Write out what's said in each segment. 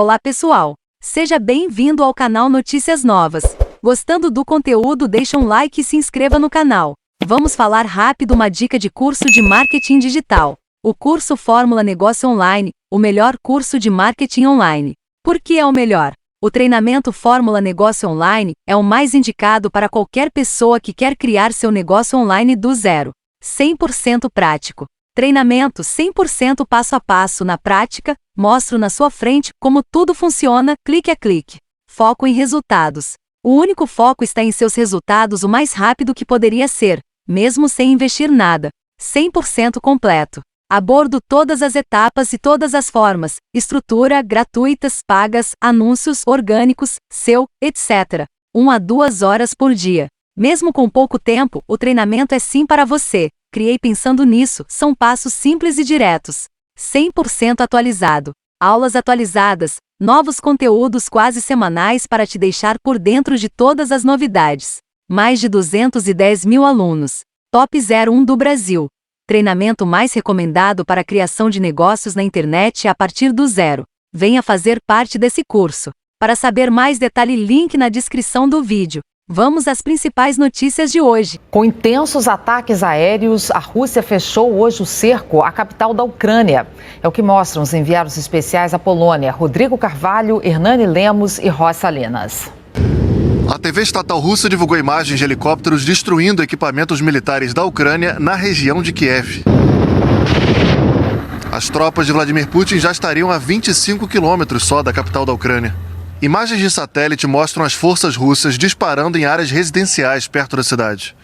Olá pessoal, seja bem-vindo ao canal Notícias Novas. Gostando do conteúdo, deixa um like e se inscreva no canal. Vamos falar rápido uma dica de curso de marketing digital. O curso Fórmula Negócio Online, o melhor curso de marketing online. Por que é o melhor? O treinamento Fórmula Negócio Online é o mais indicado para qualquer pessoa que quer criar seu negócio online do zero. 100% prático. Treinamento 100% passo a passo na prática, mostro na sua frente como tudo funciona, clique a clique. Foco em resultados. O único foco está em seus resultados o mais rápido que poderia ser, mesmo sem investir nada. 100% completo. Abordo todas as etapas e todas as formas, estrutura, gratuitas, pagas, anúncios, orgânicos, SEO, etc. 1 a 2 horas por dia. Mesmo com pouco tempo, o treinamento é sim para você. Criei pensando nisso, são passos simples e diretos. 100% atualizado. Aulas atualizadas, novos conteúdos quase semanais para te deixar por dentro de todas as novidades. Mais de 210 mil alunos. Top 01 do Brasil. Treinamento mais recomendado para a criação de negócios na internet a partir do zero. Venha fazer parte desse curso. Para saber mais, detalhe link na descrição do vídeo. Vamos às principais notícias de hoje. Com intensos ataques aéreos, a Rússia fechou hoje o cerco à capital da Ucrânia. É o que mostram os enviados especiais à Polônia, Rodrigo Carvalho, Hernani Lemos e Ross Salinas. A TV estatal russa divulgou imagens de helicópteros destruindo equipamentos militares da Ucrânia na região de Kiev. As tropas de Vladimir Putin já estariam a 25 quilômetros só da capital da Ucrânia. Imagens de satélite mostram as forças russas disparando em áreas residenciais perto da cidade.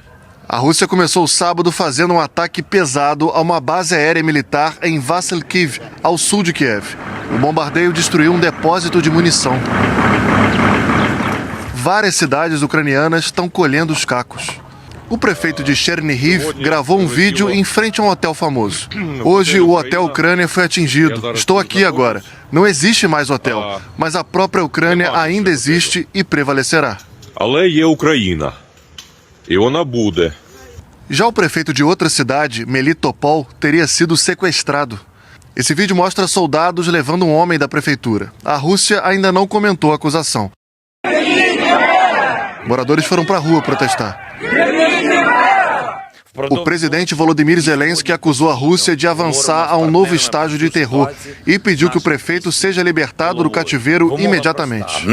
A Rússia começou o sábado fazendo um ataque pesado a uma base aérea militar em Vasylkiv, ao sul de Kiev. O bombardeio destruiu um depósito de munição. Várias cidades ucranianas estão colhendo os cacos. O prefeito de Chernihiv gravou um vídeo em frente a um hotel famoso. Hoje o hotel Ucrânia foi atingido. Estou aqui agora. Não existe mais hotel, mas a própria Ucrânia ainda existe e prevalecerá. Але є Україна. І вона буде. Já o prefeito de outra cidade, Melitopol, teria sido sequestrado. Esse vídeo mostra soldados levando um homem da prefeitura. A Rússia ainda não comentou a acusação. Moradores foram para a rua protestar. O presidente Volodymyr Zelensky acusou a Rússia de avançar a um novo estágio de terror e pediu que o prefeito seja libertado do cativeiro imediatamente.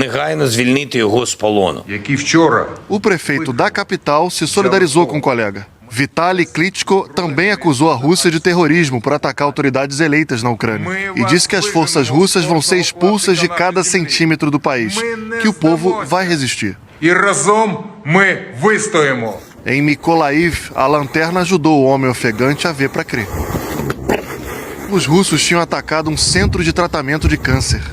O prefeito da capital se solidarizou com o colega. Vitaly Klitschko também acusou a Rússia de terrorismo por atacar autoridades eleitas na Ucrânia e disse que as forças russas vão ser expulsas de cada centímetro do país, que o povo vai resistir. Em Mykolaiv, a lanterna ajudou o homem ofegante a ver para crer. Os russos tinham atacado um centro de tratamento de câncer.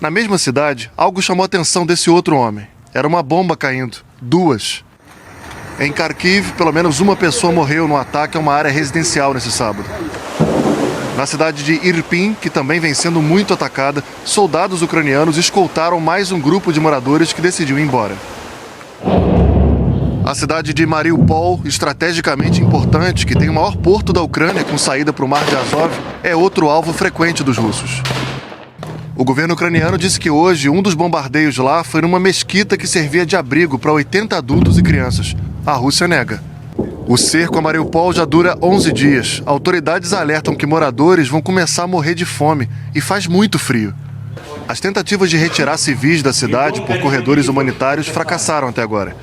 Na mesma cidade, algo chamou a atenção desse outro homem. Era uma bomba caindo. 2. Em Kharkiv, pelo menos uma pessoa morreu no ataque a uma área residencial nesse sábado. Na cidade de Irpin, que também vem sendo muito atacada, soldados ucranianos escoltaram mais um grupo de moradores que decidiu ir embora. A cidade de Mariupol, estrategicamente importante, que tem o maior porto da Ucrânia com saída para o Mar de Azov, é outro alvo frequente dos russos. O governo ucraniano disse que hoje um dos bombardeios lá foi numa mesquita que servia de abrigo para 80 adultos e crianças. A Rússia nega. O cerco a Mariupol já dura 11 dias. Autoridades alertam que moradores vão começar a morrer de fome e faz muito frio. As tentativas de retirar civis da cidade por corredores humanitários fracassaram até agora.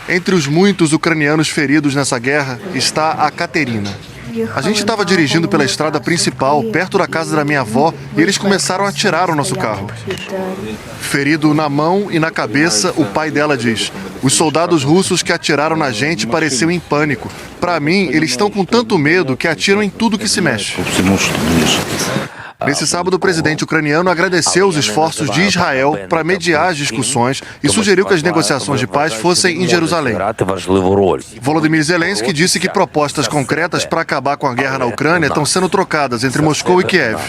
Entre os muitos ucranianos feridos nessa guerra está a Katerina. A gente estava dirigindo pela estrada principal, perto da casa da minha avó, e eles começaram a atirar o nosso carro. Ferido na mão e na cabeça, o pai dela diz: os soldados russos que atiraram na gente pareciam em pânico. Para mim, eles estão com tanto medo que atiram em tudo que se mexe. Nesse sábado, o presidente ucraniano agradeceu os esforços de Israel para mediar as discussões e sugeriu que as negociações de paz fossem em Jerusalém. Volodymyr Zelensky disse que propostas concretas para acabar com a guerra na Ucrânia estão sendo trocadas entre Moscou e Kiev.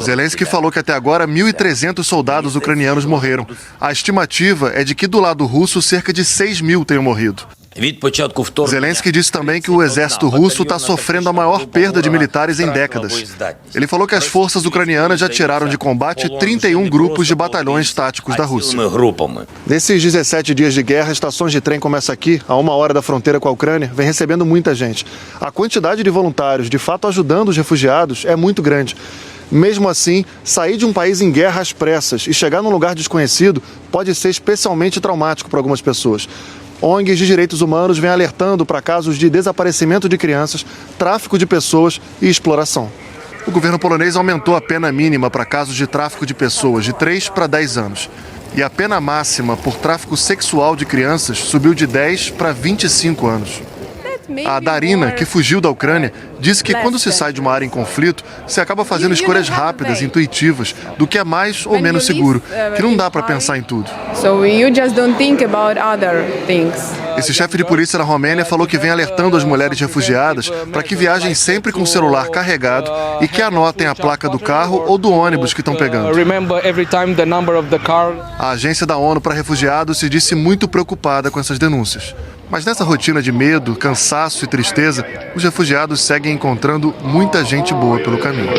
Zelensky falou que até agora 1.300 soldados ucranianos morreram. A estimativa é de que do lado russo cerca de 6.000 tenham morrido. Zelensky disse também que o exército russo está sofrendo a maior perda de militares em décadas. Ele falou que as forças ucranianas já tiraram de combate 31 grupos de batalhões táticos da Rússia. Nesses 17 dias de guerra, estações de trem como essa aqui, a 1 hora da fronteira com a Ucrânia, vem recebendo muita gente. A quantidade de voluntários, de fato ajudando os refugiados, é muito grande. Mesmo assim, sair de um país em guerra às pressas e chegar num lugar desconhecido pode ser especialmente traumático para algumas pessoas. ONGs de direitos humanos vêm alertando para casos de desaparecimento de crianças, tráfico de pessoas e exploração. O governo polonês aumentou a pena mínima para casos de tráfico de pessoas de 3 para 10 anos. E a pena máxima por tráfico sexual de crianças subiu de 10 para 25 anos. A Darina, que fugiu da Ucrânia, disse que quando se sai de uma área em conflito, se acaba fazendo escolhas rápidas, intuitivas, do que é mais ou menos seguro, que não dá para pensar em tudo. Esse chefe de polícia da Romênia falou que vem alertando as mulheres refugiadas para que viajem sempre com o celular carregado e que anotem a placa do carro ou do ônibus que estão pegando. A Agência da ONU para Refugiados se disse muito preocupada com essas denúncias. Mas nessa rotina de medo, cansaço e tristeza, os refugiados seguem encontrando muita gente boa pelo caminho.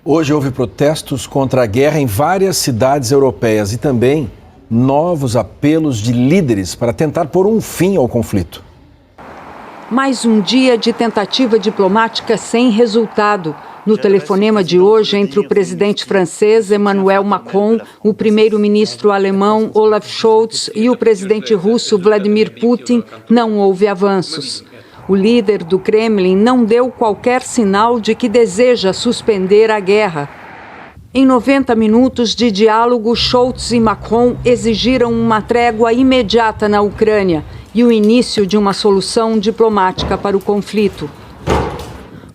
Hoje houve protestos contra a guerra em várias cidades europeias e também novos apelos de líderes para tentar pôr um fim ao conflito. Mais um dia de tentativa diplomática sem resultado. No telefonema de hoje, entre o presidente francês Emmanuel Macron, o primeiro-ministro alemão Olaf Scholz e o presidente russo Vladimir Putin, não houve avanços. O líder do Kremlin não deu qualquer sinal de que deseja suspender a guerra. Em 90 minutos de diálogo, Scholz e Macron exigiram uma trégua imediata na Ucrânia e o início de uma solução diplomática para o conflito.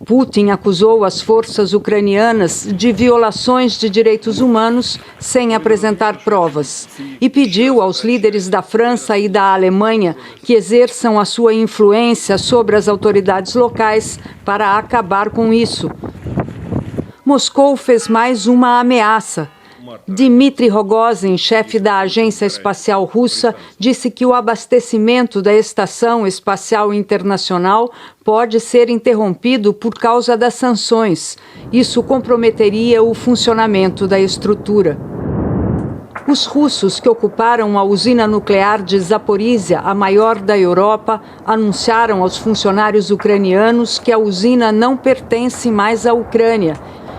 Putin acusou as forças ucranianas de violações de direitos humanos sem apresentar provas e pediu aos líderes da França e da Alemanha que exerçam a sua influência sobre as autoridades locais para acabar com isso. Moscou fez mais uma ameaça. Dmitry Rogozin, chefe da Agência Espacial Russa, disse que o abastecimento da Estação Espacial Internacional pode ser interrompido por causa das sanções. Isso comprometeria o funcionamento da estrutura. Os russos que ocuparam a usina nuclear de Zaporizhia, a maior da Europa, anunciaram aos funcionários ucranianos que a usina não pertence mais à Ucrânia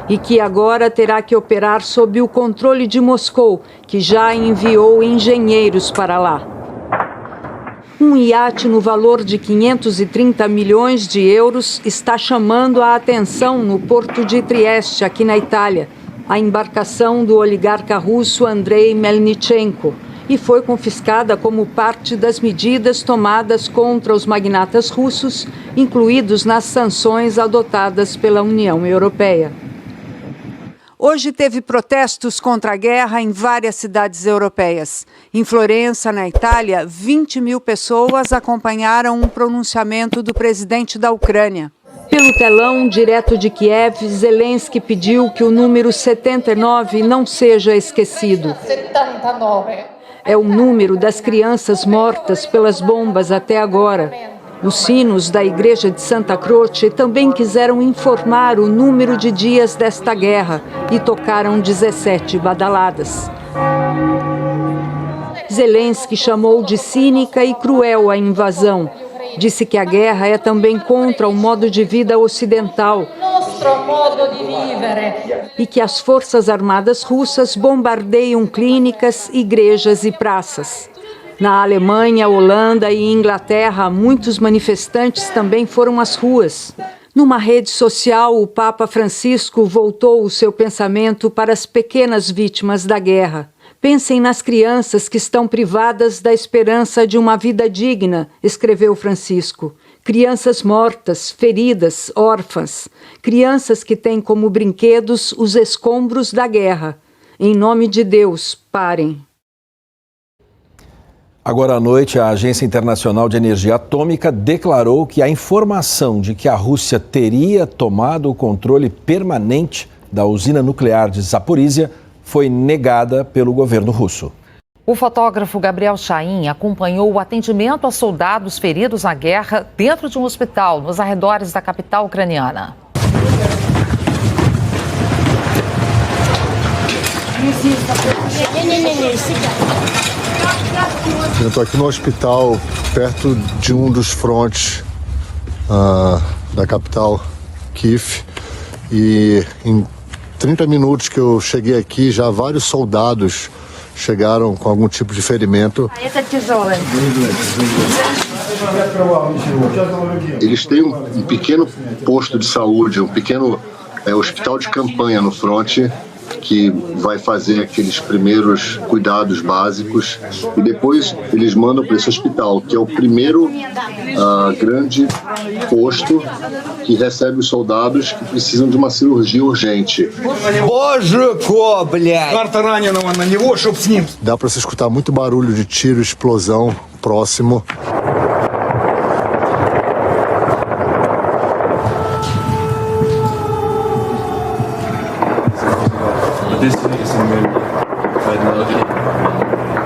e que agora terá que operar sob o controle de Moscou, que já enviou engenheiros para lá. Um iate no valor de 530 milhões de euros está chamando a atenção no porto de Trieste, aqui na Itália. A embarcação do oligarca russo Andrei Melnichenko e foi confiscada como parte das medidas tomadas contra os magnatas russos, incluídos nas sanções adotadas pela União Europeia. Hoje teve protestos contra a guerra em várias cidades europeias. Em Florença, na Itália, 20 mil pessoas acompanharam um pronunciamento do presidente da Ucrânia. Pelo telão, direto de Kiev, Zelensky pediu que o número 79 não seja esquecido. É o número das crianças mortas pelas bombas até agora. Os sinos da Igreja de Santa Croce também quiseram informar o número de dias desta guerra e tocaram 17 badaladas. Zelensky chamou de cínica e cruel a invasão. Disse que a guerra é também contra o modo de vida ocidental e que as forças armadas russas bombardeiam clínicas, igrejas e praças. Na Alemanha, Holanda e Inglaterra, muitos manifestantes também foram às ruas. Numa rede social, o Papa Francisco voltou o seu pensamento para as pequenas vítimas da guerra. Pensem nas crianças que estão privadas da esperança de uma vida digna, escreveu Francisco. Crianças mortas, feridas, órfãs. Crianças que têm como brinquedos os escombros da guerra. Em nome de Deus, parem. Agora à noite, a Agência Internacional de Energia Atômica declarou que a informação de que a Rússia teria tomado o controle permanente da usina nuclear de Zaporizhia foi negada pelo governo russo. O fotógrafo Gabriel Chaim acompanhou o atendimento a soldados feridos na guerra dentro de um hospital nos arredores da capital ucraniana. Eu estou aqui no hospital, perto de um dos frontes da capital, Kiev, e em 30 minutos que eu cheguei aqui, já vários soldados chegaram com algum tipo de ferimento. Eles têm um pequeno posto de saúde, um pequeno hospital de campanha no fronte, que vai fazer aqueles primeiros cuidados básicos e depois eles mandam para esse hospital, que é o primeiro grande posto que recebe os soldados que precisam de uma cirurgia urgente. Dá para se escutar muito barulho de tiro, explosão próximo.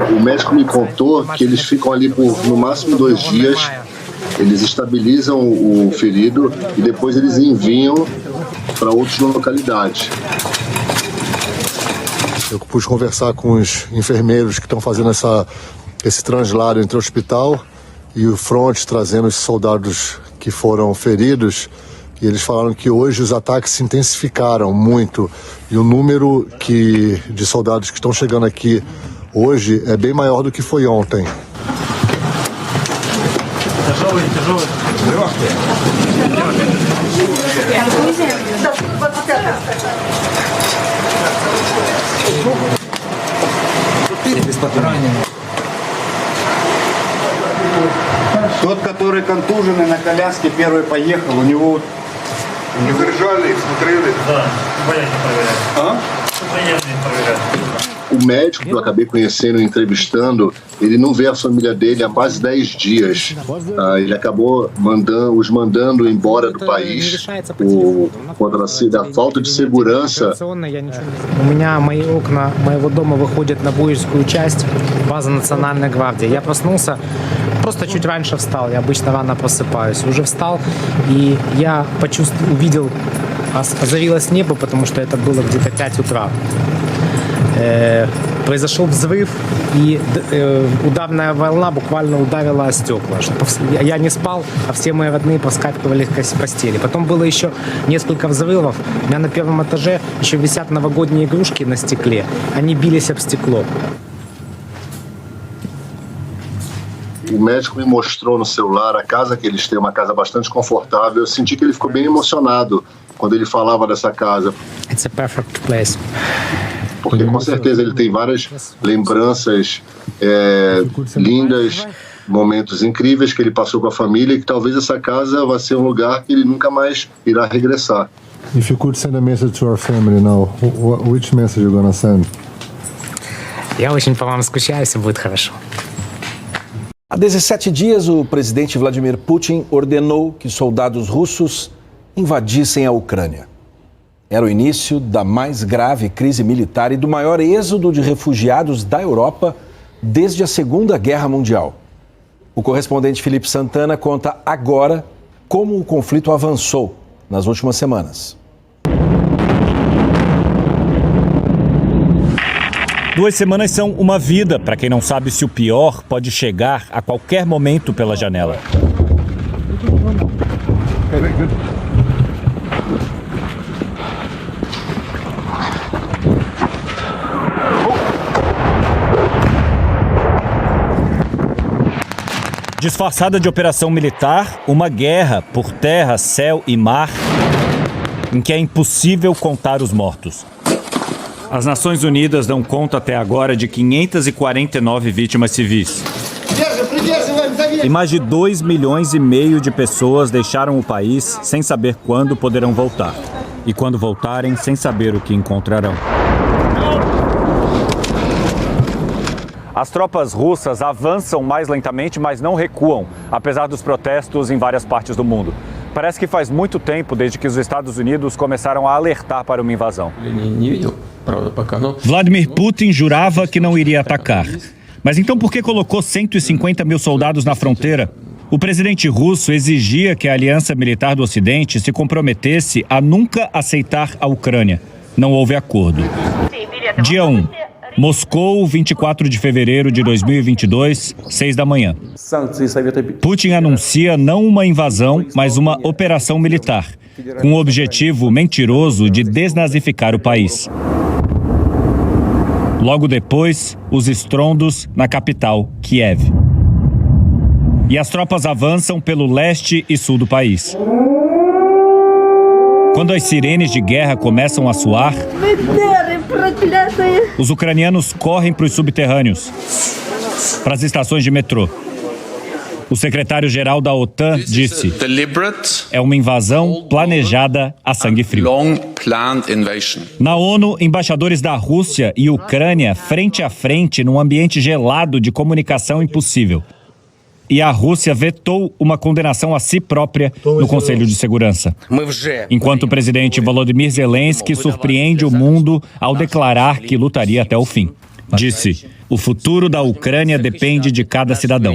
O médico me contou que eles ficam ali por no máximo 2 dias, eles estabilizam o ferido e depois eles enviam para outras localidades. Eu pude conversar com os enfermeiros que estão fazendo esse translado entre o hospital e o fronte, trazendo os soldados que foram feridos. E eles falaram que hoje os ataques se intensificaram muito e o número de soldados que estão chegando aqui hoje é bem maior do que foi ontem. Тот, который контуженный на коляске, первый поехал, у него... Не задержали, смотрели? Да, военные проверяют. Военные проверяют. O médico que eu acabei conhecendo e entrevistando, ele não vê a família dele há quase 10 dias. Ele acabou os mandando embora do país por da falta de segurança. У меня мои окна моего дома выходят на воинскую часть, база Национальной гвардии. Я проснулся, просто чуть раньше встал, я обычно рано просыпаюсь. Уже встал, и я увидел, озарилось небо, потому что это было где-то 5 утра. Произошел взрыв, и ударная волна буквально ударила о стекла. Я не спал, а все мои родные поскакивали с постели. Потом было еще несколько взрывов. У меня на первом этаже еще висят новогодние игрушки на стекле. Они бились об стекло. O médico me mostrou no celular a casa que eles têm, uma casa bastante confortável. Eu senti que ele ficou bem emocionado quando ele falava dessa casa. It's a perfect place. Porque com certeza ele tem várias lembranças lindas, momentos incríveis que ele passou com a família e que talvez essa casa vá ser um lugar que ele nunca mais irá regressar. If you could send a message to our family now, which message you gonna send? Я очень по вам скучаю, все будет хорошо. Há 17 dias, o presidente Vladimir Putin ordenou que soldados russos invadissem a Ucrânia. Era o início da mais grave crise militar e do maior êxodo de refugiados da Europa desde a Segunda Guerra Mundial. O correspondente Felipe Santana conta agora como o conflito avançou nas últimas semanas. 2 semanas são uma vida para quem não sabe se o pior pode chegar a qualquer momento pela janela. Disfarçada de operação militar, uma guerra por terra, céu e mar, em que é impossível contar os mortos. As Nações Unidas dão conta até agora de 549 vítimas civis. E mais de 2,5 milhões de pessoas deixaram o país sem saber quando poderão voltar. E quando voltarem, sem saber o que encontrarão. As tropas russas avançam mais lentamente, mas não recuam, apesar dos protestos em várias partes do mundo. Parece que faz muito tempo desde que os Estados Unidos começaram a alertar para uma invasão. Vladimir Putin jurava que não iria atacar, Mas então por que colocou 150 mil soldados na fronteira? O presidente russo exigia que a aliança militar do Ocidente se comprometesse a nunca aceitar a Ucrânia. Não houve acordo. Dia 1. Moscou, 24 de fevereiro de 2022, 6 da manhã. Putin anuncia não uma invasão, mas uma operação militar, com o objetivo mentiroso de desnazificar o país. Logo depois, os estrondos na capital, Kiev. E as tropas avançam pelo leste e sul do país. Quando as sirenes de guerra começam a soar, os ucranianos correm para os subterrâneos, para as estações de metrô. O secretário-geral da OTAN disse: é uma invasão planejada a sangue frio. Na ONU, embaixadores da Rússia e Ucrânia frente a frente num ambiente gelado de comunicação impossível. E a Rússia vetou uma condenação a si própria no Conselho de Segurança. Enquanto o presidente Volodymyr Zelensky surpreende o mundo ao declarar que lutaria até o fim. Disse: o futuro da Ucrânia depende de cada cidadão.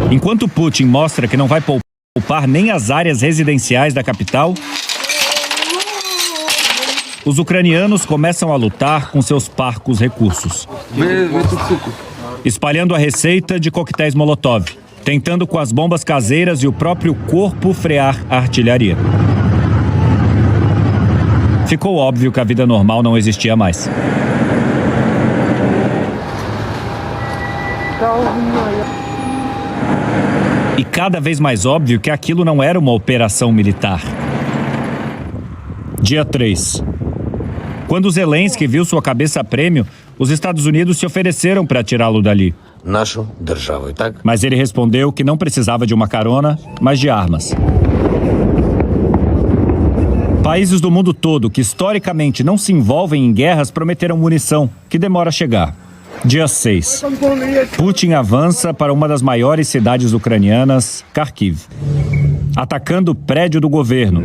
Enquanto Putin mostra que não vai poupar nem as áreas residenciais da capital, os ucranianos começam a lutar com seus parcos recursos. Espalhando a receita de coquetéis Molotov, tentando com as bombas caseiras e o próprio corpo frear a artilharia. Ficou óbvio que a vida normal não existia mais. E cada vez mais óbvio que aquilo não era uma operação militar. Dia 3. Quando Zelensky viu sua cabeça a prêmio, os Estados Unidos se ofereceram para tirá-lo dali. Mas ele respondeu que não precisava de uma carona, mas de armas. Países do mundo todo que historicamente não se envolvem em guerras prometeram munição, que demora a chegar. Dia 6. Putin avança para uma das maiores cidades ucranianas, Kharkiv, atacando o prédio do governo.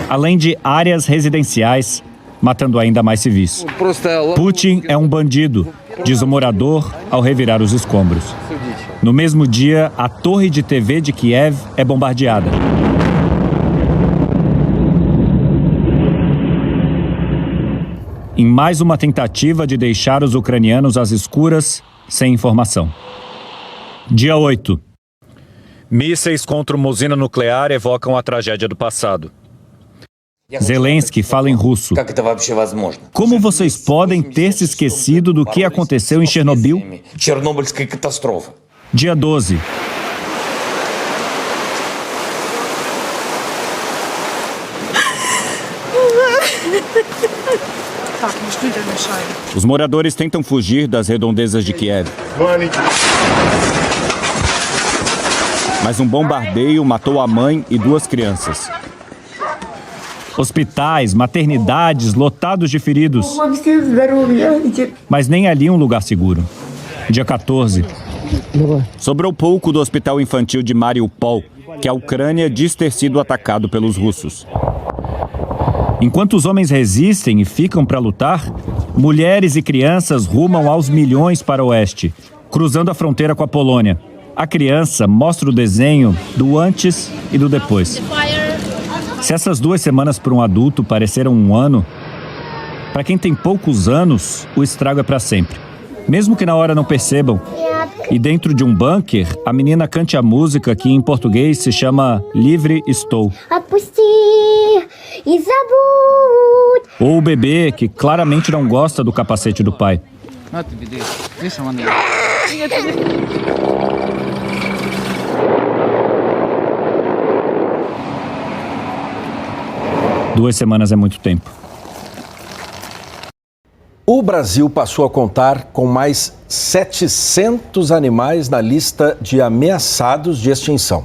Além de áreas residenciais, matando ainda mais civis. Putin é um bandido, diz o morador ao revirar os escombros. No mesmo dia, a torre de TV de Kiev é bombardeada. Em mais uma tentativa de deixar os ucranianos às escuras, sem informação. Dia 8. Mísseis contra uma usina nuclear evocam a tragédia do passado. Zelensky fala em russo. Como vocês podem ter se esquecido do que aconteceu em Chernobyl? Dia 12. Os moradores tentam fugir das redondezas de Kiev. Mas um bombardeio matou a mãe e 2 crianças. Hospitais, maternidades lotados de feridos. Mas nem ali um lugar seguro. Dia 14. Sobrou pouco do hospital infantil de Mariupol, que a Ucrânia diz ter sido atacado pelos russos. Enquanto os homens resistem e ficam para lutar, mulheres e crianças rumam aos milhões para o oeste, cruzando a fronteira com a Polônia. A criança mostra o desenho do antes e do depois. Se essas 2 semanas para um adulto pareceram um ano, para quem tem poucos anos, o estrago é para sempre. Mesmo que na hora não percebam. E dentro de um bunker, a menina cante a música que em português se chama Livre Estou. Ou o bebê que claramente não gosta do capacete do pai. 2 semanas é muito tempo. O Brasil passou a contar com mais 700 animais na lista de ameaçados de extinção.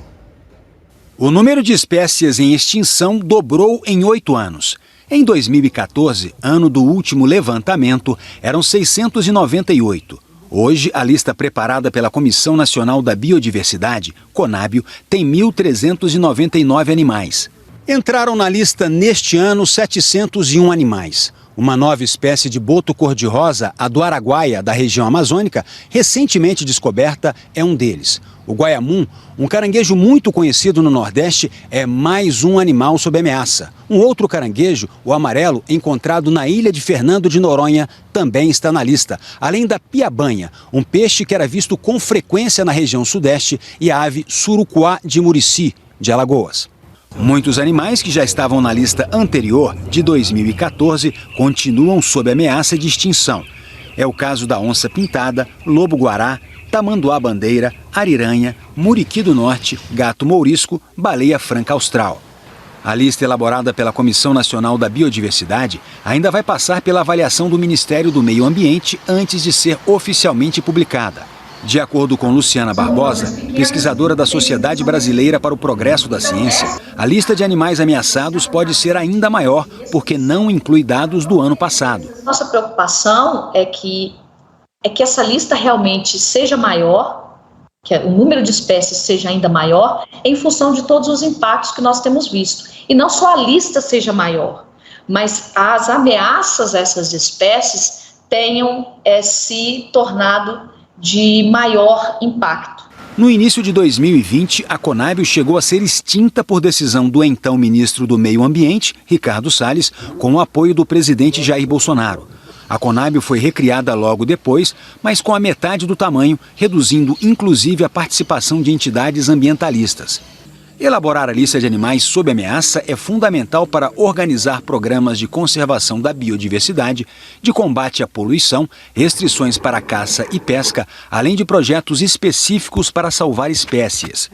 O número de espécies em extinção dobrou em 8 anos. Em 2014, ano do último levantamento, eram 698. Hoje, a lista preparada pela Comissão Nacional da Biodiversidade, CONABio, tem 1.399 animais. Entraram na lista neste ano 701 animais. Uma nova espécie de boto cor-de-rosa, a do araguaia, da região amazônica, recentemente descoberta, é um deles. O guaiamum, um caranguejo muito conhecido no Nordeste, é mais um animal sob ameaça. Um outro caranguejo, o amarelo, encontrado na ilha de Fernando de Noronha, também está na lista. Além da piabanha, um peixe que era visto com frequência na região sudeste, e a ave surucuá de Murici, de Alagoas. Muitos animais que já estavam na lista anterior, de 2014, continuam sob ameaça de extinção. É o caso da onça-pintada, lobo-guará, tamanduá-bandeira, ariranha, muriqui do norte, gato mourisco, baleia franca austral. A lista elaborada pela Comissão Nacional da Biodiversidade ainda vai passar pela avaliação do Ministério do Meio Ambiente antes de ser oficialmente publicada. De acordo com Luciana Barbosa, pesquisadora da Sociedade Brasileira para o Progresso da Ciência, a lista de animais ameaçados pode ser ainda maior porque não inclui dados do ano passado. Nossa preocupação é que essa lista realmente seja maior, que o número de espécies seja ainda maior, em função de todos os impactos que nós temos visto. E não só a lista seja maior, mas as ameaças a essas espécies tenham se tornado de maior impacto. No início de 2020, a Conab chegou a ser extinta por decisão do então ministro do Meio Ambiente, Ricardo Salles, com o apoio do presidente Jair Bolsonaro. A Conab foi recriada logo depois, mas com a metade do tamanho, reduzindo inclusive a participação de entidades ambientalistas. Elaborar a lista de animais sob ameaça é fundamental para organizar programas de conservação da biodiversidade, de combate à poluição, restrições para caça e pesca, além de projetos específicos para salvar espécies.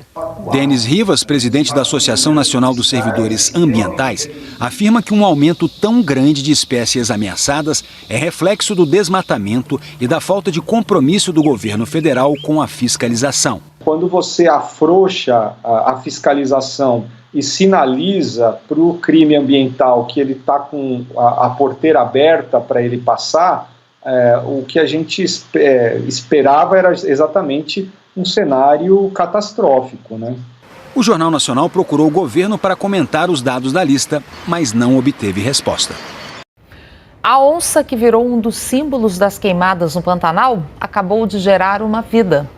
Denis Rivas, presidente da Associação Nacional dos Servidores Ambientais, afirma que um aumento tão grande de espécies ameaçadas é reflexo do desmatamento e da falta de compromisso do governo federal com a fiscalização. Quando você afrouxa a fiscalização e sinaliza para o crime ambiental que ele está com a porteira aberta para ele passar, o que a gente esperava era exatamente um cenário catastrófico, né? O Jornal Nacional procurou o governo para comentar os dados da lista, mas não obteve resposta. A onça, que virou um dos símbolos das queimadas no Pantanal, acabou de gerar uma vida.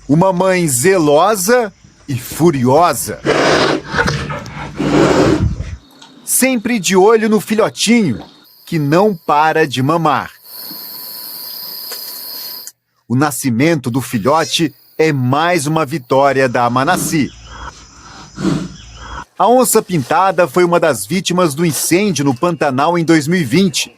Uma mãe zelosa e furiosa. Sempre de olho no filhotinho, que não para de mamar. O nascimento do filhote é mais uma vitória da Amanassi. A onça-pintada foi uma das vítimas do incêndio no Pantanal em 2020.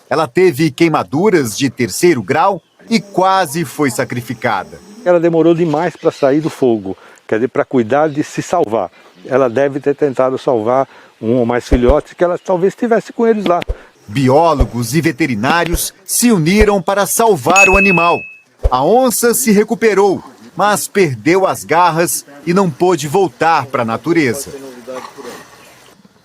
Ela teve queimaduras de 3º grau e quase foi sacrificada. Ela demorou demais para sair do fogo, quer dizer, para cuidar de se salvar. Ela deve ter tentado salvar um ou mais filhotes que ela talvez estivesse com eles lá. Biólogos e veterinários se uniram para salvar o animal. A onça se recuperou, mas perdeu as garras e não pôde voltar para a natureza.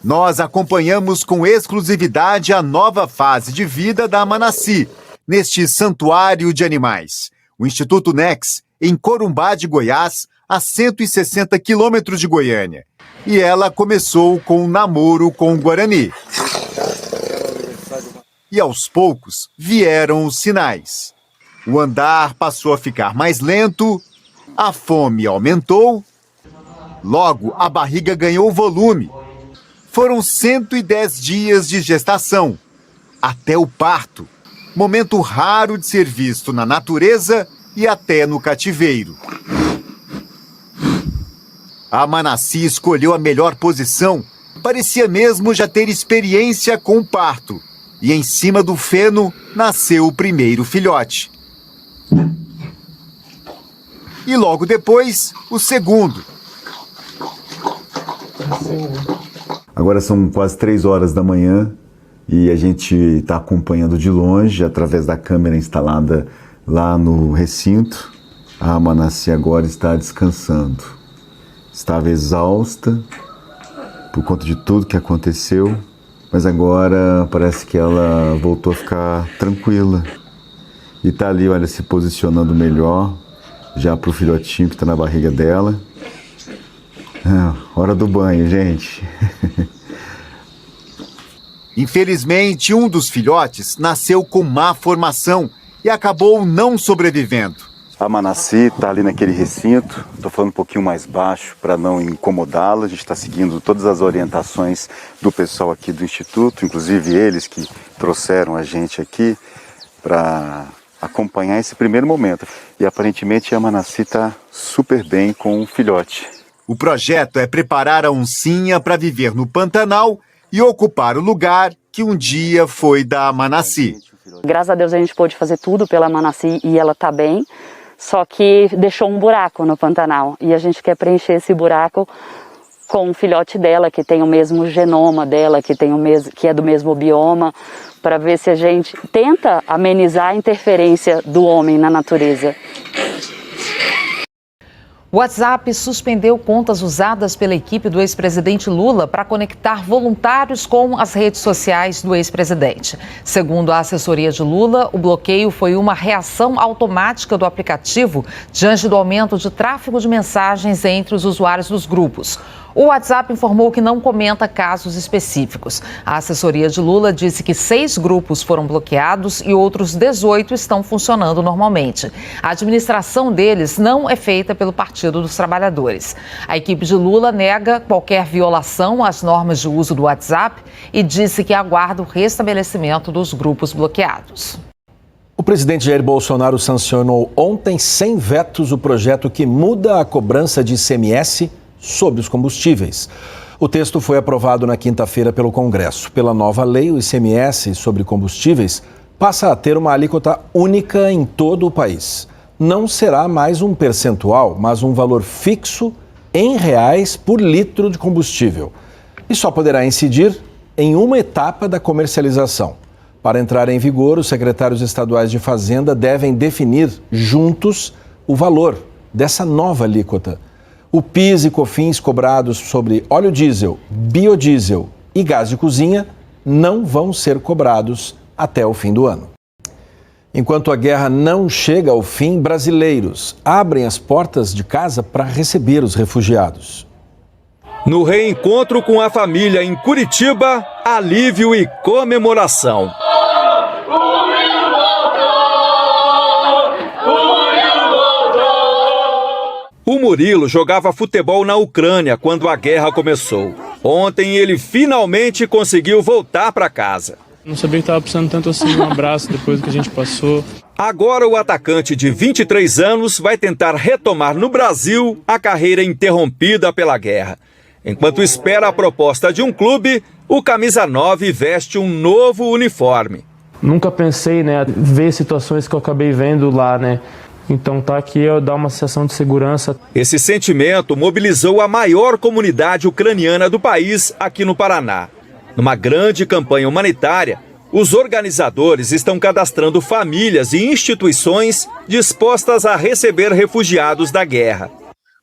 Nós acompanhamos com exclusividade a nova fase de vida da Amanassi, neste santuário de animais. O Instituto Nex, em Corumbá de Goiás, a 160 quilômetros de Goiânia. E ela começou com um namoro com o Guarani. E aos poucos vieram os sinais. O andar passou a ficar mais lento, a fome aumentou, logo a barriga ganhou volume. Foram 110 dias de gestação, até o parto, momento raro de ser visto na natureza e até no cativeiro. A Amanassi escolheu a melhor posição, parecia mesmo já ter experiência com o parto, e em cima do feno nasceu o primeiro filhote. E logo depois, o segundo. Agora são quase 3 horas da manhã e a gente está acompanhando de longe, através da câmera instalada lá no recinto. A Amanassi agora está descansando. Estava exausta por conta de tudo que aconteceu, mas agora parece que ela voltou a ficar tranquila. E está ali, olha, se posicionando melhor, já para o filhotinho que está na barriga dela. Hora do banho, gente. Infelizmente, um dos filhotes nasceu com má formação e acabou não sobrevivendo. A Manassi está ali naquele recinto, estou falando um pouquinho mais baixo para não incomodá-la. A gente está seguindo todas as orientações do pessoal aqui do Instituto, inclusive eles que trouxeram a gente aqui para acompanhar esse primeiro momento. E aparentemente a Manassi está super bem com o filhote. O projeto é preparar a oncinha para viver no Pantanal e ocupar o lugar que um dia foi da Manassi. Graças a Deus a gente pôde fazer tudo pela Manassi e ela está bem, só que deixou um buraco no Pantanal e a gente quer preencher esse buraco com um filhote dela que tem o mesmo genoma dela, que é do mesmo bioma, para ver se a gente tenta amenizar a interferência do homem na natureza. O WhatsApp suspendeu contas usadas pela equipe do ex-presidente Lula para conectar voluntários com as redes sociais do ex-presidente. Segundo a assessoria de Lula, o bloqueio foi uma reação automática do aplicativo diante do aumento de tráfego de mensagens entre os usuários dos grupos. O WhatsApp informou que não comenta casos específicos. A assessoria de Lula disse que 6 grupos foram bloqueados e outros 18 estão funcionando normalmente. A administração deles não é feita pelo Partido dos Trabalhadores. A equipe de Lula nega qualquer violação às normas de uso do WhatsApp e disse que aguarda o restabelecimento dos grupos bloqueados. O presidente Jair Bolsonaro sancionou ontem, sem vetos, o projeto que muda a cobrança de ICMS sobre os combustíveis. O texto foi aprovado na quinta-feira pelo Congresso. Pela nova lei, o ICMS sobre combustíveis passa a ter uma alíquota única em todo o país. Não será mais um percentual, mas um valor fixo em reais por litro de combustível. E só poderá incidir em uma etapa da comercialização. Para entrar em vigor, os secretários estaduais de Fazenda devem definir juntos o valor dessa nova alíquota. O PIS e COFINS cobrados sobre óleo diesel, biodiesel e gás de cozinha não vão ser cobrados até o fim do ano. Enquanto a guerra não chega ao fim, brasileiros abrem as portas de casa para receber os refugiados. No reencontro com a família em Curitiba, alívio e comemoração. O Murilo jogava futebol na Ucrânia quando a guerra começou. Ontem ele finalmente conseguiu voltar para casa. Não sabia que estava precisando tanto assim de um abraço depois do que a gente passou. Agora o atacante de 23 anos vai tentar retomar no Brasil a carreira interrompida pela guerra. Enquanto espera a proposta de um clube, o camisa 9 veste um novo uniforme. Nunca pensei, ver situações que eu acabei vendo lá, Então tá aqui, dá uma sensação de segurança. Esse sentimento mobilizou a maior comunidade ucraniana do país aqui no Paraná. Numa grande campanha humanitária, os organizadores estão cadastrando famílias e instituições dispostas a receber refugiados da guerra.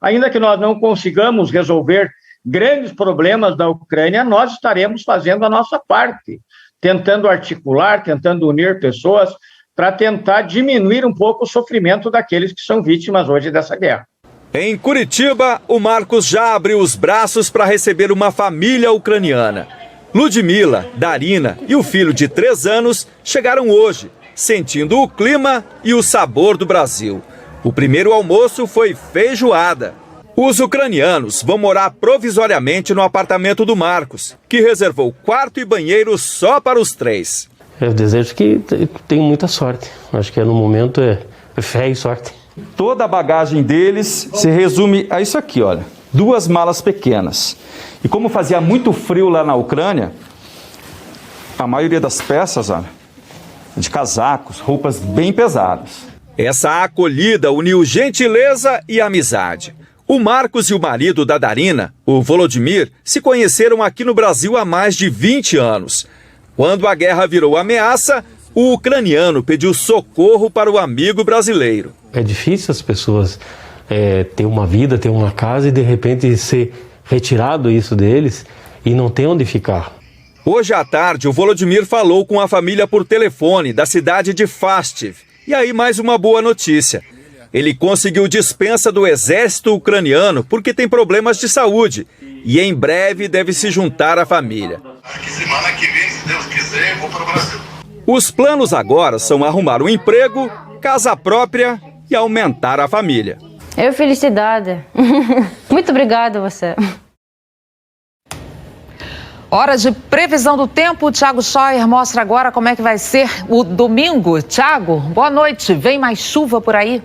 Ainda que nós não consigamos resolver grandes problemas da Ucrânia, nós estaremos fazendo a nossa parte, tentando articular, tentando unir pessoas para tentar diminuir um pouco o sofrimento daqueles que são vítimas hoje dessa guerra. Em Curitiba, o Marcos já abriu os braços para receber uma família ucraniana. Ludmila, Darina e o filho de 3 anos chegaram hoje, sentindo o clima e o sabor do Brasil. O primeiro almoço foi feijoada. Os ucranianos vão morar provisoriamente no apartamento do Marcos, que reservou quarto e banheiro só para os 3. Eu desejo que tenham muita sorte. Acho que no momento é fé e sorte. Toda a bagagem deles se resume a isso aqui, olha. 2 malas pequenas. E como fazia muito frio lá na Ucrânia, a maioria das peças, olha, de casacos, roupas bem pesadas. Essa acolhida uniu gentileza e amizade. O Marcos e o marido da Darina, o Volodymyr, se conheceram aqui no Brasil há mais de 20 anos. Quando a guerra virou ameaça, o ucraniano pediu socorro para o amigo brasileiro. É difícil as pessoas ter uma vida, ter uma casa e de repente ser retirado isso deles e não ter onde ficar. Hoje à tarde, o Volodymyr falou com a família por telefone da cidade de Fastiv. E aí mais uma boa notícia. ele conseguiu dispensa do exército ucraniano porque tem problemas de saúde e em breve deve se juntar à família. Semana que vem, se Deus quiser, eu vou para o Brasil. Os planos agora são arrumar um emprego, casa própria e aumentar a família. Felicidade. Muito obrigada a você. Hora de previsão do tempo. O Thiago Scheuer mostra agora como é que vai ser o domingo. Thiago, boa noite. Vem mais chuva por aí?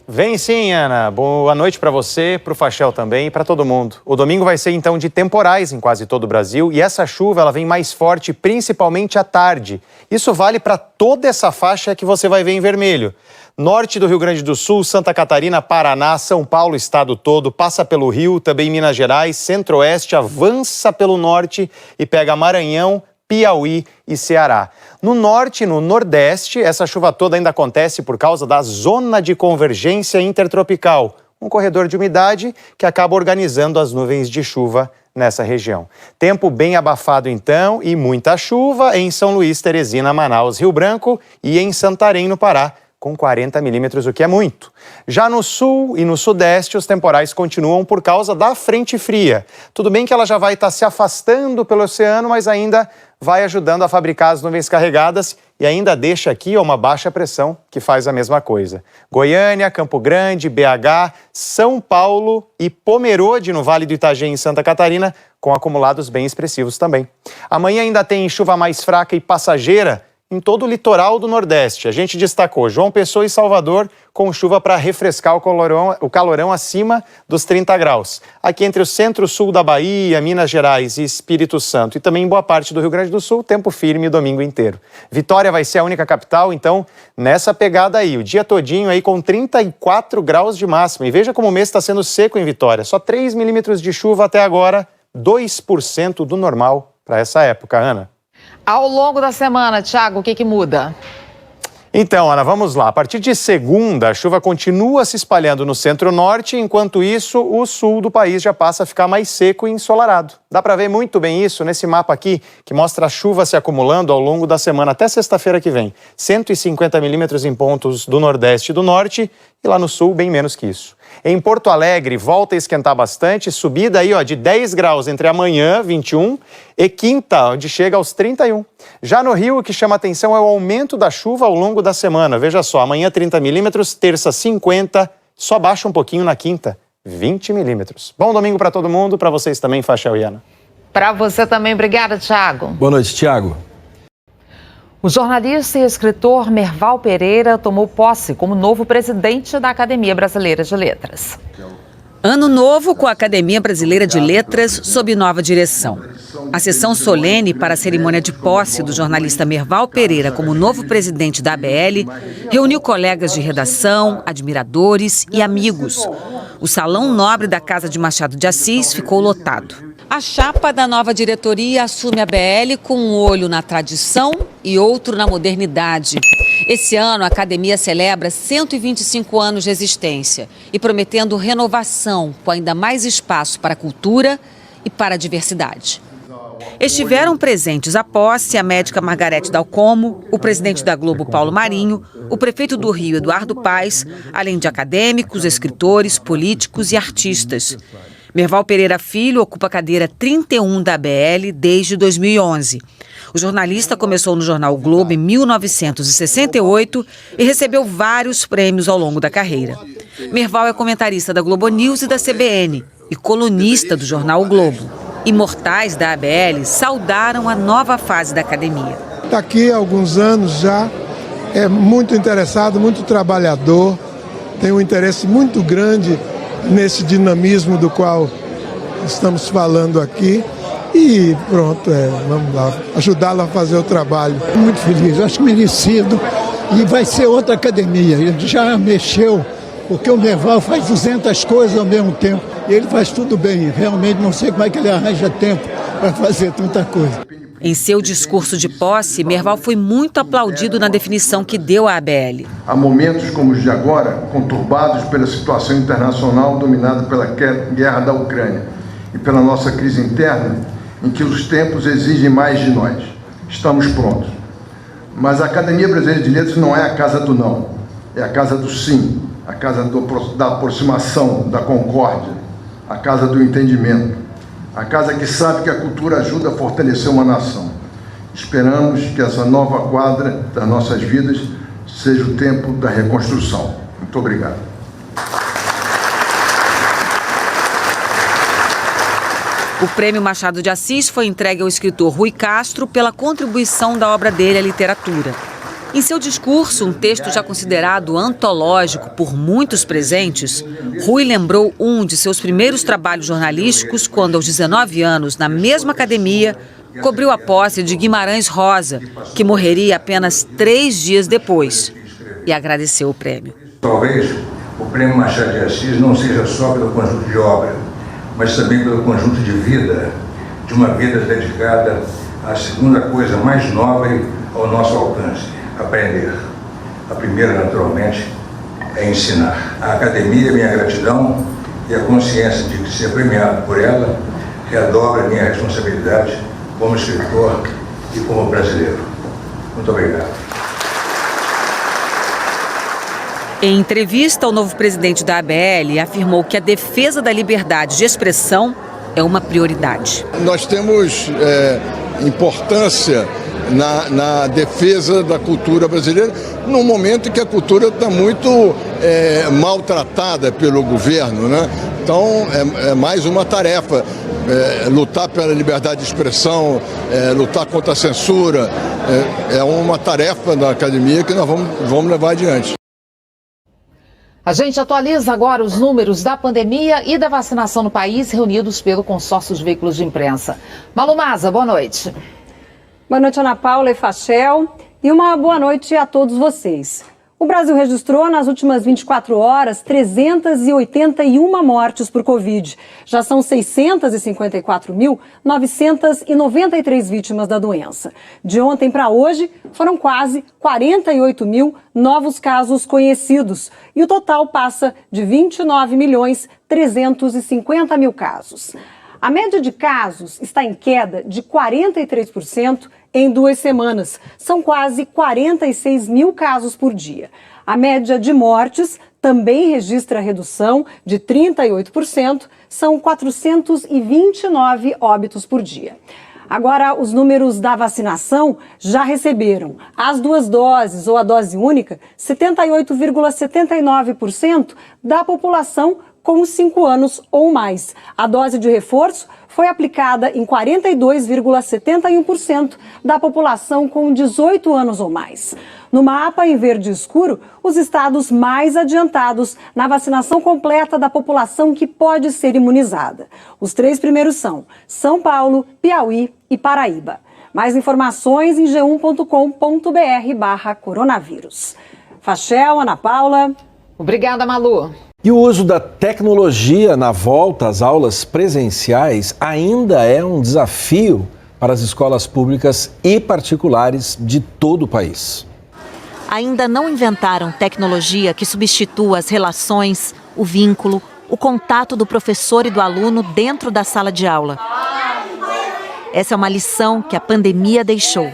Vem sim, Ana. Boa noite para você, para o Fachel também e para todo mundo. O domingo vai ser então de temporais em quase todo o Brasil e essa chuva ela vem mais forte principalmente à tarde. Isso vale para toda essa faixa que você vai ver em vermelho. Norte do Rio Grande do Sul, Santa Catarina, Paraná, São Paulo, estado todo, passa pelo Rio, também Minas Gerais, Centro-Oeste, avança pelo Norte e pega Maranhão, Piauí e Ceará. No Norte e no Nordeste, essa chuva toda ainda acontece por causa da zona de convergência intertropical, um corredor de umidade que acaba organizando as nuvens de chuva nessa região. Tempo bem abafado então e muita chuva em São Luís, Teresina, Manaus, Rio Branco e em Santarém, no Pará, com 40 milímetros, o que é muito. Já no sul e no sudeste, os temporais continuam por causa da frente fria. Tudo bem que ela já vai estar se afastando pelo oceano, mas ainda vai ajudando a fabricar as nuvens carregadas e ainda deixa aqui uma baixa pressão que faz a mesma coisa. Goiânia, Campo Grande, BH, São Paulo e Pomerode, no Vale do Itajaí, em Santa Catarina, com acumulados bem expressivos também. Amanhã ainda tem chuva mais fraca e passageira em todo o litoral do Nordeste. A gente destacou João Pessoa e Salvador com chuva para refrescar o calorão acima dos 30 graus. Aqui entre o centro-sul da Bahia, Minas Gerais e Espírito Santo e também em boa parte do Rio Grande do Sul, tempo firme o domingo inteiro. Vitória vai ser a única capital, então, nessa pegada aí, o dia todinho aí com 34 graus de máxima. E veja como o mês está sendo seco em Vitória. Só 3 milímetros de chuva até agora, 2% do normal para essa época, Ana. Ao longo da semana, Thiago, o que muda? Então, Ana, vamos lá. A partir de segunda, a chuva continua se espalhando no centro-norte, enquanto isso, o sul do país já passa a ficar mais seco e ensolarado. Dá para ver muito bem isso nesse mapa aqui, que mostra a chuva se acumulando ao longo da semana, até sexta-feira que vem. 150 milímetros em pontos do nordeste e do norte, e lá no sul, bem menos que isso. Em Porto Alegre, volta a esquentar bastante, subida aí de 10 graus entre amanhã, 21, e quinta, onde chega aos 31. Já no Rio, o que chama atenção é o aumento da chuva ao longo da semana. Veja só, amanhã 30 milímetros, terça 50, só baixa um pouquinho na quinta, 20 milímetros. Bom domingo para todo mundo, para vocês também, Fachel e Ana. Para você também, obrigada, Thiago. Boa noite, Thiago. O jornalista e escritor Merval Pereira tomou posse como novo presidente da Academia Brasileira de Letras. Ano novo com a Academia Brasileira de Letras sob nova direção. A sessão solene para a cerimônia de posse do jornalista Merval Pereira como novo presidente da ABL reuniu colegas de redação, admiradores e amigos. O Salão Nobre da Casa de Machado de Assis ficou lotado. A chapa da nova diretoria assume a ABL com um olho na tradição e outro na modernidade. Esse ano, a academia celebra 125 anos de existência e prometendo renovação, com ainda mais espaço para a cultura e para a diversidade. Estiveram presentes à posse a médica Margarete Dalcomo, o presidente da Globo, Paulo Marinho, o prefeito do Rio, Eduardo Paes, além de acadêmicos, escritores, políticos e artistas. Merval Pereira Filho ocupa a cadeira 31 da ABL desde 2011. O jornalista começou no jornal o Globo em 1968 e recebeu vários prêmios ao longo da carreira. Merval é comentarista da Globo News e da CBN e colunista do jornal O Globo. Imortais da ABL saudaram a nova fase da academia. Está aqui há alguns anos já, é muito interessado, muito trabalhador, tem um interesse muito grande nesse dinamismo do qual estamos falando aqui e pronto, vamos lá, ajudá-lo a fazer o trabalho. Muito feliz, acho merecido e vai ser outra academia, ele já mexeu, porque o Merval faz 200 coisas ao mesmo tempo e ele faz tudo bem, realmente não sei como é que ele arranja tempo para fazer tanta coisa. Em seu discurso de posse, Merval foi muito aplaudido na definição que deu à ABL. Há momentos como os de agora, conturbados pela situação internacional dominada pela guerra da Ucrânia e pela nossa crise interna, em que os tempos exigem mais de nós. Estamos prontos. Mas a Academia Brasileira de Letras não é a casa do não, é a casa do sim. a casa da aproximação, da concórdia, a casa do entendimento, a casa que sabe que a cultura ajuda a fortalecer uma nação. Esperamos que essa nova quadra das nossas vidas seja o tempo da reconstrução. Muito obrigado. O Prêmio Machado de Assis foi entregue ao escritor Rui Castro pela contribuição da obra dele à literatura. Em seu discurso, um texto já considerado antológico por muitos presentes, Rui lembrou um de seus primeiros trabalhos jornalísticos quando, aos 19 anos, na mesma academia, cobriu a posse de Guimarães Rosa, que morreria apenas 3 dias depois, e agradeceu o prêmio. Talvez o Prêmio Machado de Assis não seja só pelo conjunto de obra, mas também pelo conjunto de vida, de uma vida dedicada à segunda coisa mais nobre ao nosso alcance, aprender. A primeira, naturalmente, é ensinar. A academia, minha gratidão e a consciência de que ser premiado por ela redobra minha responsabilidade como escritor e como brasileiro. Muito obrigado. Em entrevista, o novo presidente da ABL afirmou que a defesa da liberdade de expressão é uma prioridade. Nós temos importância na defesa da cultura brasileira, num momento em que a cultura está muito maltratada pelo governo, né? Então, é mais uma tarefa. Lutar pela liberdade de expressão, lutar contra a censura, é uma tarefa da academia que nós vamos levar adiante. A gente atualiza agora os números da pandemia e da vacinação no país, reunidos pelo consórcio de veículos de imprensa. Malu Maza, boa noite. Boa noite, Ana Paula e Fachel, e uma boa noite a todos vocês. O Brasil registrou nas últimas 24 horas 381 mortes por Covid. Já são 654.993 vítimas da doença. De ontem para hoje, foram quase 48 mil novos casos conhecidos. E o total passa de 29.350.000 casos. A média de casos está em queda de 43% em 2 semanas. São quase 46 mil casos por dia. A média de mortes também registra redução de 38%. São 429 óbitos por dia. Agora, os números da vacinação já receberam as 2 doses ou a dose única, 78,79% da população com 5 anos ou mais. A dose de reforço foi aplicada em 42,71% da população com 18 anos ou mais. No mapa em verde escuro, os estados mais adiantados na vacinação completa da população que pode ser imunizada. Os 3 primeiros são São Paulo, Piauí e Paraíba. Mais informações em g1.com.br/coronavírus. Fachel, Ana Paula. Obrigada, Malu. E o uso da tecnologia na volta às aulas presenciais ainda é um desafio para as escolas públicas e particulares de todo o país. Ainda não inventaram tecnologia que substitua as relações, o vínculo, o contato do professor e do aluno dentro da sala de aula. Essa é uma lição que a pandemia deixou.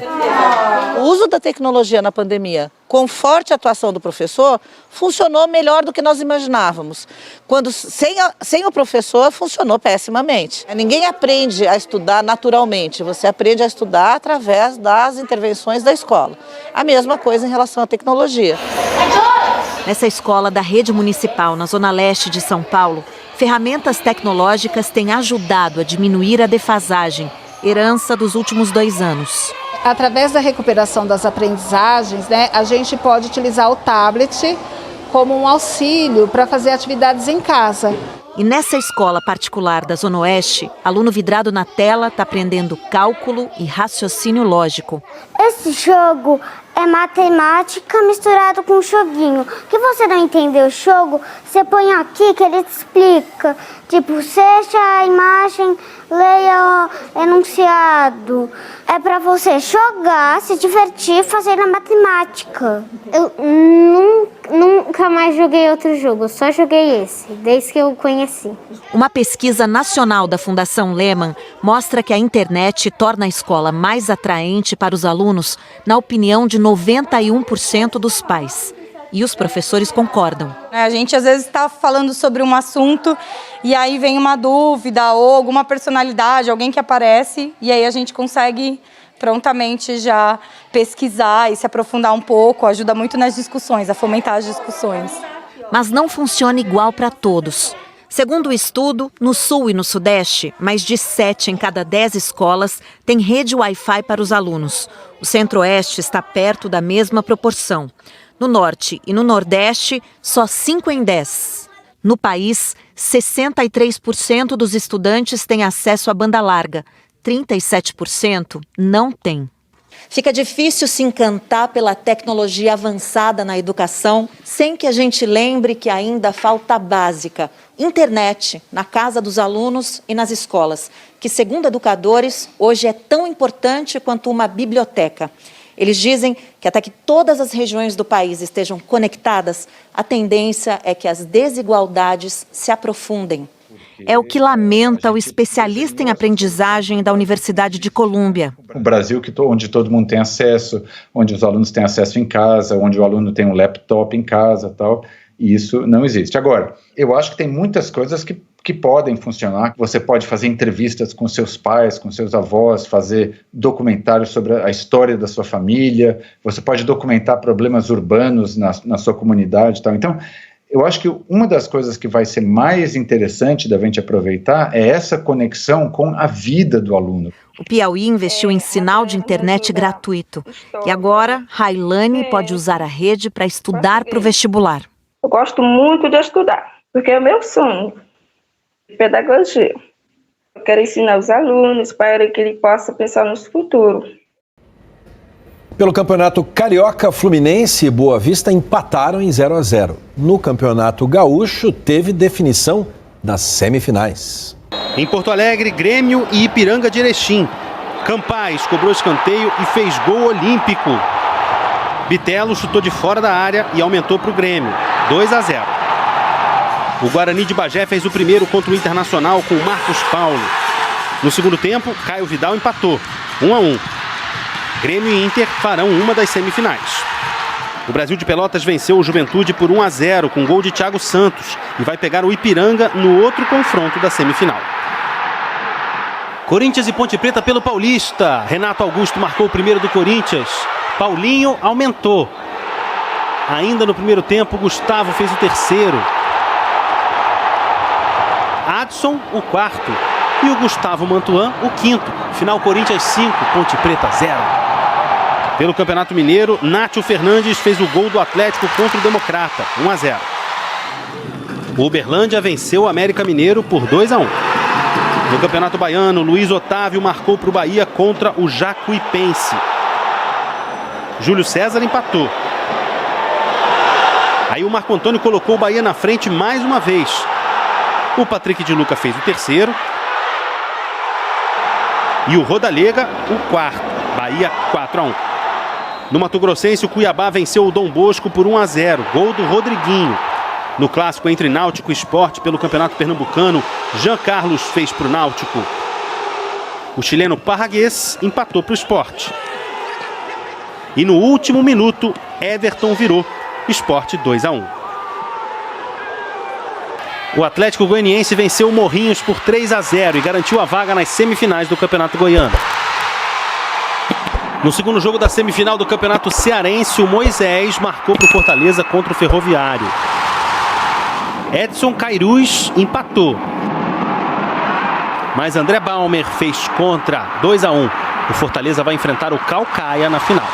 O uso da tecnologia na pandemia, com forte atuação do professor, funcionou melhor do que nós imaginávamos. Quando sem o professor, funcionou pessimamente. Ninguém aprende a estudar naturalmente, você aprende a estudar através das intervenções da escola. A mesma coisa em relação à tecnologia. Nessa escola da rede municipal, na zona leste de São Paulo, ferramentas tecnológicas têm ajudado a diminuir a defasagem, herança dos últimos 2 anos. Através da recuperação das aprendizagens, a gente pode utilizar o tablet como um auxílio para fazer atividades em casa. E nessa escola particular da Zona Oeste, aluno vidrado na tela está aprendendo cálculo e raciocínio lógico. Esse jogo é matemática misturado com joguinho. Que você não entendeu o jogo, você põe aqui que ele te explica. Tipo, seja a imagem, leia o enunciado. É para você jogar, se divertir, fazer a matemática. Eu nunca mais joguei outro jogo, só joguei esse, desde que eu conheci. Uma pesquisa nacional da Fundação Lehman mostra que a internet torna a escola mais atraente para os alunos, na opinião de 91% dos pais. E os professores concordam. A gente às vezes está falando sobre um assunto e aí vem uma dúvida ou alguma personalidade, alguém que aparece, e aí a gente consegue prontamente já pesquisar e se aprofundar um pouco, ajuda muito nas discussões, a fomentar as discussões. Mas não funciona igual para todos. Segundo o estudo, no Sul e no Sudeste, mais de 7 em cada 10 escolas têm rede Wi-Fi para os alunos. O Centro-Oeste está perto da mesma proporção. No Norte e no Nordeste, só 5 em 10. No país, 63% dos estudantes têm acesso à banda larga. 37% não têm. Fica difícil se encantar pela tecnologia avançada na educação sem que a gente lembre que ainda falta a básica. Internet na casa dos alunos e nas escolas, que, segundo educadores, hoje é tão importante quanto uma biblioteca. Eles dizem que até que todas as regiões do país estejam conectadas, a tendência é que as desigualdades se aprofundem. É o que lamenta o especialista em aprendizagem da Universidade de Colômbia. O Brasil, onde todo mundo tem acesso, onde os alunos têm acesso em casa, onde o aluno tem um laptop em casa, tal, e isso não existe. Agora, eu acho que tem muitas coisas que podem funcionar. Você pode fazer entrevistas com seus pais, com seus avós, fazer documentários sobre a história da sua família, você pode documentar problemas urbanos na sua comunidade, tal. Então, eu acho que uma das coisas que vai ser mais interessante da gente aproveitar é essa conexão com a vida do aluno. O Piauí investiu em sinal de internet gratuito. E agora, Railane pode usar a rede para estudar para o vestibular. Eu gosto muito de estudar, porque é o meu sonho. Pedagogia. Eu quero ensinar os alunos para que eles possam pensar no futuro. Pelo Campeonato Carioca, Fluminense e Boa Vista empataram em 0-0. No Campeonato Gaúcho, teve definição nas semifinais. Em Porto Alegre, Grêmio e Ipiranga de Erechim. Campaz cobrou escanteio e fez gol olímpico. Bitelo chutou de fora da área e aumentou para o Grêmio, 2-0. O Guarani de Bagé fez o primeiro contra o Internacional com o Marcos Paulo. No segundo tempo, Caio Vidal empatou, 1-1. Grêmio e Inter farão uma das semifinais. O Brasil de Pelotas venceu o Juventude por 1-0 com gol de Thiago Santos e vai pegar o Ipiranga no outro confronto da semifinal. Corinthians e Ponte Preta pelo Paulista. Renato Augusto marcou o primeiro do Corinthians. Paulinho aumentou. Ainda no primeiro tempo, Gustavo fez o terceiro. Adson, o quarto. E o Gustavo Mantuan, o quinto. Final Corinthians 5, Ponte Preta 0. Pelo Campeonato Mineiro, Nátio Fernandes fez o gol do Atlético contra o Democrata, 1-0. O Uberlândia venceu o América Mineiro por 2-1. No Campeonato Baiano, Luiz Otávio marcou para o Bahia contra o Jacuipense. Júlio César empatou. Aí o Marco Antônio colocou o Bahia na frente mais uma vez. O Patrick de Luca fez o terceiro. E o Rodalega, o quarto. Bahia 4-1. No Mato Grossense, o Cuiabá venceu o Dom Bosco por 1-0. Gol do Rodriguinho. No clássico entre Náutico e Sport pelo Campeonato Pernambucano, Jean Carlos fez para o Náutico. O chileno Parragués empatou para o Sport. E no último minuto, Everton virou. Sport 2-1. O Atlético Goianiense venceu o Morrinhos por 3-0 e garantiu a vaga nas semifinais do Campeonato Goiano. No segundo jogo da semifinal do Campeonato Cearense, o Moisés marcou para o Fortaleza contra o Ferroviário. Edson Cairuz empatou. Mas André Balmer fez contra, 2-1. O Fortaleza vai enfrentar o Caucaia na final.